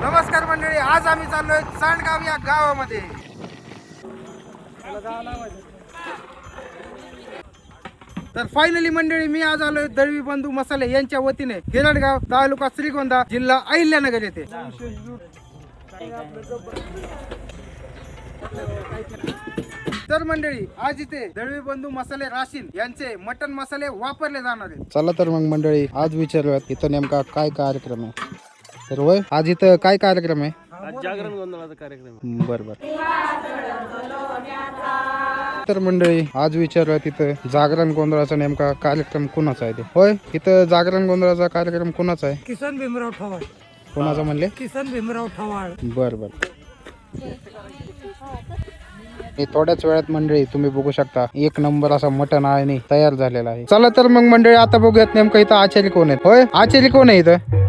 नमस्कार मंडळी, आज आम्ही चाललोय सांडगाव या गावामध्ये. तर फायनली मंडळी मी आज आलोय दळवी बंधू मसाले यांच्या वतीने हेरडगाव, तालुका श्रीगोंदा, जिल्हा अहिल्यानगर येथे. तर मंडळी आज इथे दळवी बंधू मसाले राशीन यांचे मटन मसाले वापरले जाणार आहेत. चला तर मग मंडळी आज विचारूयात इथं नेमका काय कार्यक्रम आहे. तर होय आज इथं काय कार्यक्रम आहे? जागरण गोंधळाचा कार्यक्रम. बर बर. तर मंडळी आज विचारूया तिथं जागरण गोंधळाचा नेमका कार्यक्रम कुणाचा आहे ते. होय इथं जागरण गोंधळाचा कार्यक्रम कुणाचा आहे? किसन भीमराव ठवाळ. कोणाचा म्हणले? किसन भीमराव ठवाळ. बर बर. हे थोड्याच वेळात मंडळी तुम्ही बघू शकता एक नंबर असा मटन आहे तयार झालेला आहे. चला तर मग मंडळी आता बघूयात नेमकं इथं आचारी कोण आहेत. होय आचारी कोण आहे इथं?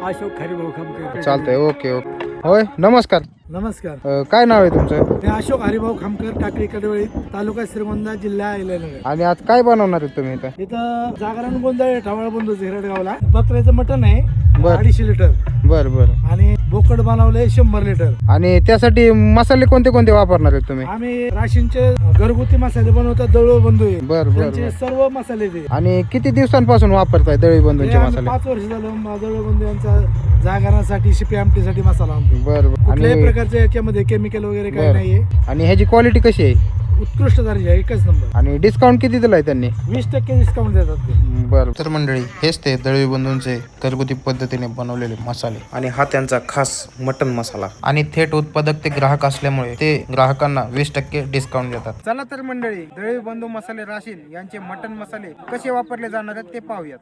अशोक हरिभाऊ खामकर. चालतंय. Okay okay. होय नमस्कार. नमस्कार. काय नाव आहे तुमचं? ते अशोक हरिभाऊ खामकर, टाकळी कडवळी, तालुका श्रीगोंदा, जिल्हा अहिल्यानगर. आणि आज काय बनवणार आहे तुम्ही इथं? इथं जागरण गोंधळ ठवाळ बंधू झेरडगावला बकऱ्याचं मटण आहे बर. 250 लिटर बर बर. आणि बोकड बनवलंय 100 लिटर. आणि त्यासाठी मसाले कोणते कोणते वापरणार आहेत तुम्ही? आम्ही राशींचे घरगुती मसाले बनवतात. दळवी बंधू आहे. बर बर त्यांचे बर. सर्व मसाले ते. आणि किती दिवसांपासून वापरताय दळवी बंधूंचे मसाले? 5 वर्ष झालं दळवी बंधू यांचा जागरणासाठी, शिपी आमटीसाठी मसाला आणतो. बर बर. कुठल्याही आणि प्रकारच्या याच्यामध्ये केमिकल वगैरे काही बर. नाहीये. आणि ह्याची क्वालिटी कशी आहे? उत्कृष्ट दर्जा, एकच नंबर. आणि डिस्काउंट किती दिलाय त्यांनी? 20% डिस्काउंट देतात ते. बर. तर मंडळी हेच ते दळवी बंधूंचे घरगुती पद्धतीने बनवलेले मसाले आणि हा त्यांचा खास मटन मसाला. आणि थेट उत्पादक ते ग्राहक असल्यामुळे ते ग्राहकांना 20% डिस्काउंट देतात. चला तर मंडळी दळवी बंधू मसाले राशीन यांचे मटन मसाले कसे वापरले जाणार आहेत ते पाहूयात.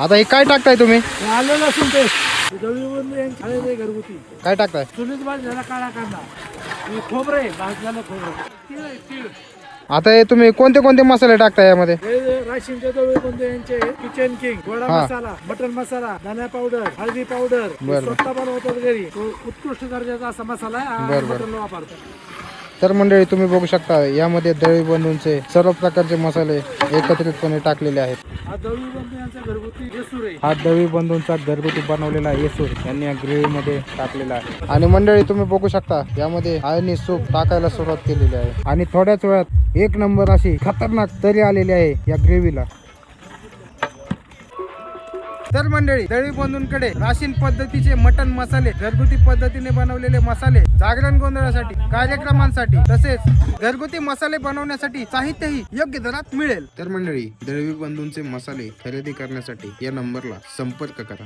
आता हे काय टाकताय तुम्ही? हे आलं लसूण पेस्ट, दळवी बंधू यांची आलेले घरगुती. काय टाकताय? चुलीत भाजलेला काळा कांदा, हे खोबरं आहे, भाजलेलं खोबरं, तीळ आहे, तीळ. आता हे तुम्ही कोणते कोणते मसाले टाकताय यामध्ये? हे राशींचे दळवी बंधू यांचे किचन किंग, गोडा हा. मसाला, मटन मसाला, धना पावडर, हळदी पावडर, बरं. स्वतः बनवतात घरी. तो उत्कृष्ट दर्जाचा असा मसाला आहे. बरं, बरं. मटनला वापरतात. तर मंडळी तुम्ही बघू शकता यामध्ये दळवी बंधूंचे सर्व प्रकारचे मसाले एकत्रितपणे टाकलेले आहेत. हा दळवी बंधू यांचा घरगुती येसूर आहे. हा दळवी बंधूंचा घरगुती बनवलेला येसूर यांनी या ग्रेव्ही मध्ये टाकलेला आहे. आणि मंडळी तुम्ही बघू शकता यामध्ये आळणी सूप टाकायला सुरुवात केलेली आहे. आणि थोड्याच वेळात एक नंबर अशी खतरनाक तरी आलेली आहे या ग्रेव्हीला. तर मंडळी दळवी बंधूंकडे राशीन पद्धतीचे मटन मसाले, घरगुती पद्धतीने बनवलेले मसाले, जागरण गोंधळासाठी, कार्यक्रमांसाठी तसेच घरगुती मसाले बनवण्यासाठी साहित्यही योग्य दरात मिळेल. तर मंडळी दळवी बंधूंचे मसाले खरेदी करण्यासाठी या नंबरला संपर्क करा.